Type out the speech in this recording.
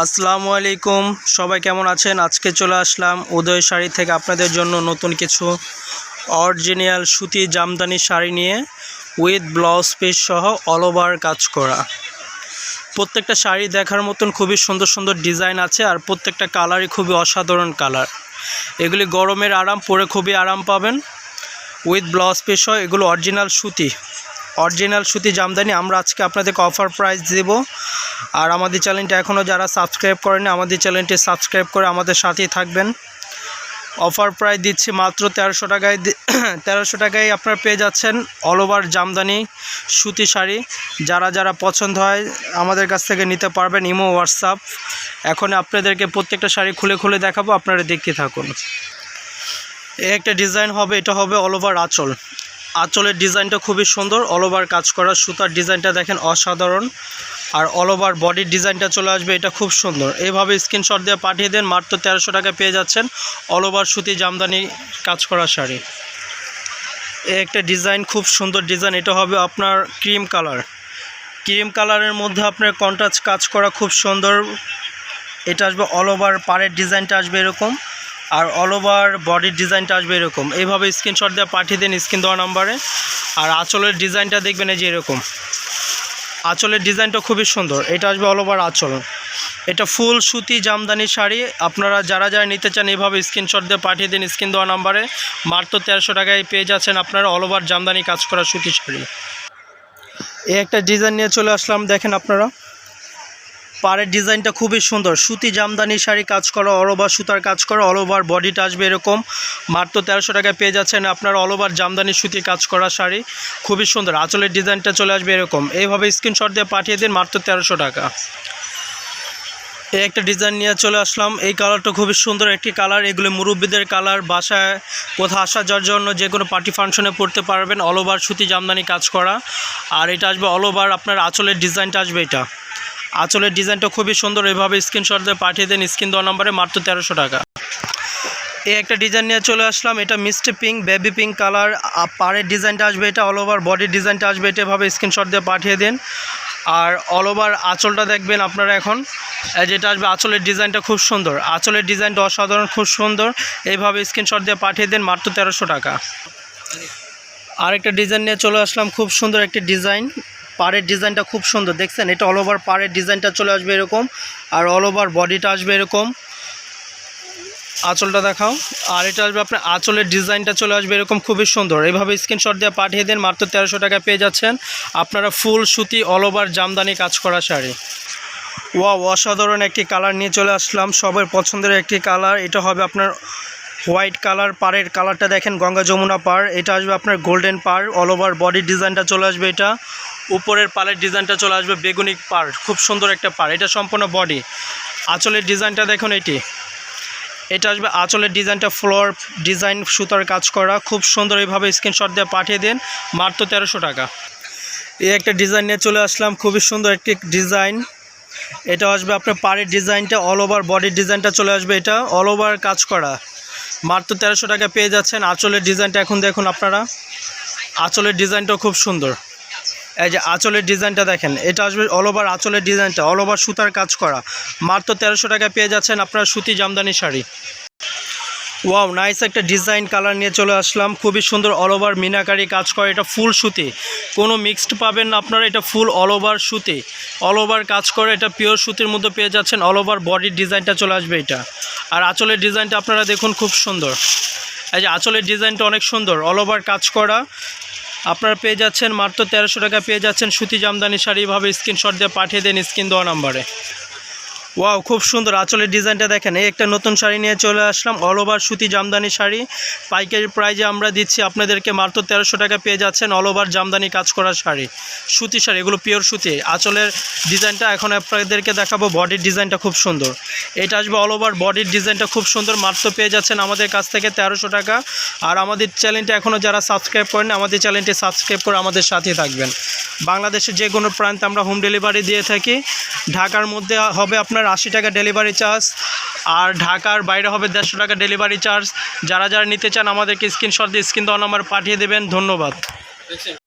আসসালামু আলাইকুম, সবাই কেমন আছেন? আজকে চলে আসলাম উদয় শাড়ি থেকে আপনাদের জন্য নতুন কিছু অরিজিনাল সুতি জামদানি শাড়ি নিয়ে উইথ ব্লাউজ পিস সহ অল ওভার কাজ করা। প্রত্যেকটা শাড়ি দেখার মতন খুবই সুন্দর সুন্দর ডিজাইন আছে, আর প্রত্যেকটা কালারই খুবই অসাধারণ কালার। এগুলি গরমের আরাম, পরে খুবই আরাম পাবেন। উইথ ব্লাউজ পিস সহ এগুলো অরিজিনাল সুতি জামদানি। আমরা আজকে আপনাদেরকে অফার প্রাইস দেব। আর আমাদের চ্যানেলটা এখনও যারা সাবস্ক্রাইব করেনি, আমাদের চ্যানেলটি সাবস্ক্রাইব করে আমাদের সাথেই থাকবেন। অফার প্রাইস দিচ্ছি মাত্র 1300 টাকায়। 1300 টাকায় আপনারা পেয়ে যাচ্ছেন অল ওভার জামদানি সুতি শাড়ি। যারা পছন্দ হয় আমাদের কাছ থেকে নিতে পারবেন। Imo, WhatsApp. এখন আপনাদেরকে প্রত্যেকটা শাড়ি খুলে খুলে দেখাবো, আপনারা দেখতে থাকুন। একটা ডিজাইন হবে, এটা হবে অল ওভার আঁচল। আঁচলের ডিজাইনটা খুবই সুন্দর, অল ওভার কাজ করা। সুতার ডিজাইনটা দেখেন অসাধারণ। আর অল ওভার বডির ডিজাইনটা চলে আসবে, এটা খুব সুন্দর। এইভাবে স্ক্রিনশট দিয়ে পাঠিয়ে দেন, মাত্র 1300 টাকায় পেয়ে যাচ্ছেন অল ওভার সুতি জামদানি কাজ করা শাড়ি। একটা ডিজাইন, খুব সুন্দর ডিজাইন। এটা হবে আপনার ক্রিম কালারের মধ্যে আপনার কন্ট্রাস্ট কাজ করা, খুব সুন্দর। এটা আসবে অল ওভার, পাড়ের ডিজাইনটা আসবে এরকম, আর অল ওভার বডির ডিজাইনটা আসবে এরকম। এইভাবে স্ক্রিনশট দিয়ে পাঠিয়ে দেন স্ক্রিন দেওয়া নাম্বারে। আর আঁচলের ডিজাইনটা দেখবেন এই যে এরকম। আঁচলের ডিজাইনটা খুবই সুন্দর। এটা আসবে অল ওভার আঁচল। এটা ফুল সুতি জামদানি শাড়ি। আপনারা যারা নিতে চান এইভাবে স্ক্রিনশট দিয়ে পাঠিয়ে দিন স্ক্রিন দেওয়া নাম্বারে। মাত্র 1300 টাকায় পেয়ে যাচ্ছেন আপনারা অল ওভার জামদানি কাজ করা সুতি শাড়ি। এই একটা ডিজাইন নিয়ে চলে আসলাম, দেখেন আপনারা। পাড়ের ডিজাইনটা খুবই সুন্দর, সুতি জামদানি শাড়ি কাজ করা, অল ওভার সুতার কাজ করা, অল ওভার বডিটা আসবে এরকম। মাত্র 1300 টাকায় পেয়ে যাচ্ছেন আপনার অল ওভার জামদানি সুতি কাজ করা শাড়ি, খুবই সুন্দর। আঁচলের ডিজাইনটা চলে আসবে এরকম। এইভাবে স্ক্রিনশট দিয়ে পাঠিয়ে দিন, মাত্র 1300 টাকা। এই একটা ডিজাইন নিয়ে চলে আসলাম। এই কালারটা খুবই সুন্দর একটি কালার। এগুলো মুরব্বীদের কালার, বাসায় কোথাও আসা যাওয়ার জন্য যে কোনো পার্টি ফাংশনে পড়তে পারবেন। অল ওভার সুতি জামদানি কাজ করা। আর এটা আসবে অল ওভার আপনার আঁচলের ডিজাইনটা আসবে এটা। আঁচলের ডিজাইনটা খুবই সুন্দর। এইভাবে স্ক্রিনশট দিয়ে পাঠিয়ে দেন স্ক্রিন দেওয়া নাম্বারে, মাত্র 1300 টাকা। এই একটা ডিজাইন নিয়ে চলে আসলাম। এটা মিষ্টি পিঙ্ক, বেবি পিঙ্ক কালার। পাড়ের ডিজাইনটা আসবে এটা, অল ওভার বডির ডিজাইনটা আসবে এটা। এভাবে স্ক্রিনশট দিয়ে পাঠিয়ে দিন। আর অল ওভার আঁচলটা দেখবেন আপনারা এখন। যেটা আসবে আঁচলের ডিজাইনটা খুব সুন্দর। আঁচলের ডিজাইনটা অসাধারণ, খুব সুন্দর। এইভাবে স্ক্রিনশট দিয়ে পাঠিয়ে দিন, মাত্র 1300 টাকা। আরেকটা ডিজাইন নিয়ে চলে আসলাম, খুব সুন্দর একটি ডিজাইন। পাড়ের ডিজাইনটা খুব সুন্দর, দেখছেন? এটা অল ওভার পাড়ের ডিজাইনটা চলে আসবে এরকম, আর অল ওভার বডিটা আসবে এরকম। আঁচলটা দেখাও। আর এটা আসবে আপনার আঁচলের ডিজাইনটা চলে আসবে এরকম, খুবই সুন্দর। এইভাবে স্ক্রিনশট দিয়ে পাঠিয়ে দিন, মাত্র 1300 টাকা পেয়ে যাচ্ছেন আপনারা ফুল সুতি অল ওভার জামদানি কাজ করা শাড়ি। ওয়াও, অসাধারণ একটি কালার নিয়ে চলে আসলাম, সবার পছন্দের একটি কালার। এটা হবে আপনার হোয়াইট কালার। পাড়ের কালারটা দেখেন, গঙ্গা যমুনা পাড়। এটা আসবে আপনার গোল্ডেন পাড়। অল ওভার বডির ডিজাইনটা চলে আসবে এটা। উপরের পাড়ের ডিজাইনটা চলে আসবে বেগুনি পাড়, খুব সুন্দর একটা পাড়। এটা সম্পূর্ণ বডি। আঁচলের ডিজাইনটা দেখুন এটি। এটা আসবে আঁচলের ডিজাইনটা ফ্লোর ডিজাইন সুতার কাজ করা, খুব সুন্দর। এইভাবে স্ক্রিনশট দিয়ে পাঠিয়ে দিন, মাত্র 1300 টাকা। এই একটা ডিজাইন নিয়ে চলে আসলাম, খুবই সুন্দর একটি ডিজাইন। এটা আসবে আপনার পাড়ের ডিজাইনটা, অল ওভার বডির ডিজাইনটা চলে আসবে এটা, অল ওভার কাজ করা। মাত্র 1300 টাকা পেয়ে যাচ্ছেন। আঁচলের ডিজাইনটা এখন দেখুন আপনারা। আঁচলের ডিজাইনটাও খুব সুন্দর। এই যে আঁচলের ডিজাইনটা দেখেন, এটা আসবে অল ওভার আঁচলের ডিজাইনটা, অল ওভার সুতার কাজ করা। মাত্র 1300 টাকা পেয়ে যাচ্ছেন আপনার সুতি জামদানি শাড়ি। ওয়াও, নাইস একটা ডিজাইন কালার নিয়ে চলে আসলাম, খুবই সুন্দর। অল ওভার মিনাকারি কাজ করে, এটা ফুল সুতি, কোনো মিক্সড পাবেন না আপনারা। এটা ফুল অল ওভার সুতি, অল ওভার কাজ করে। এটা পিওর সুতির মধ্যে পেয়ে যাচ্ছেন। অল ওভার বডির ডিজাইনটা চলে আসবে এটা। আর আঁচলের ডিজাইনটা আপনারা দেখুন, খুব সুন্দর। এই যে আঁচলের ডিজাইনটা অনেক সুন্দর, অল ওভার কাজ করা। আপনারা পেয়ে যাচ্ছেন মাত্র 1300 টাকা পেয়ে যাচ্ছেন সুতি জামদানি শাড়ি। এভাবে স্ক্রিনশট দিয়ে পাঠিয়ে দেন স্ক্রিন দেওয়া নাম্বারে। ওয়াও, খুব সুন্দর আঁচলের ডিজাইনটা দেখেন। এই একটা নতুন শাড়ি নিয়ে চলে আসলাম, অল ওভার সুতি জামদানি শাড়ি। পাইকারি প্রাইজে আমরা দিচ্ছি আপনাদেরকে, মাত্র 1300 টাকা পেয়ে যাচ্ছেন অল ওভার জামদানি কাজ করা শাড়ি, সুতি শাড়ি। এগুলো পিওর সুতি। আঁচলের ডিজাইনটা এখন আপনাদেরকে দেখাবো, বডির ডিজাইনটা খুব সুন্দর। এটা আসবে অল ওভার বডির ডিজাইনটা খুব সুন্দর। মাত্র পেয়ে যাচ্ছেন আমাদের কাছ থেকে 1300 টাকা। আর আমাদের চ্যানেলটা এখনও যারা সাবস্ক্রাইব করেন, আমাদের চ্যানেলটি সাবস্ক্রাইব করে আমাদের সাথে থাকবেন। বাংলাদেশের যে কোনো প্রান্তে আমরা হোম ডেলিভারি দিয়ে থাকি। ঢাকার মধ্যে হবে আপনার 80 টাকা ডেলিভারি চার্জ, আর ঢাকার বাইরে হবে 150 টাকা ডেলিভারি চার্জ। যারা নিতে চান আমাদেরকে স্ক্রিনশট দিয়ে স্ক্রিন দেওয়া নাম্বার পাঠিয়ে দেবেন। ধন্যবাদ।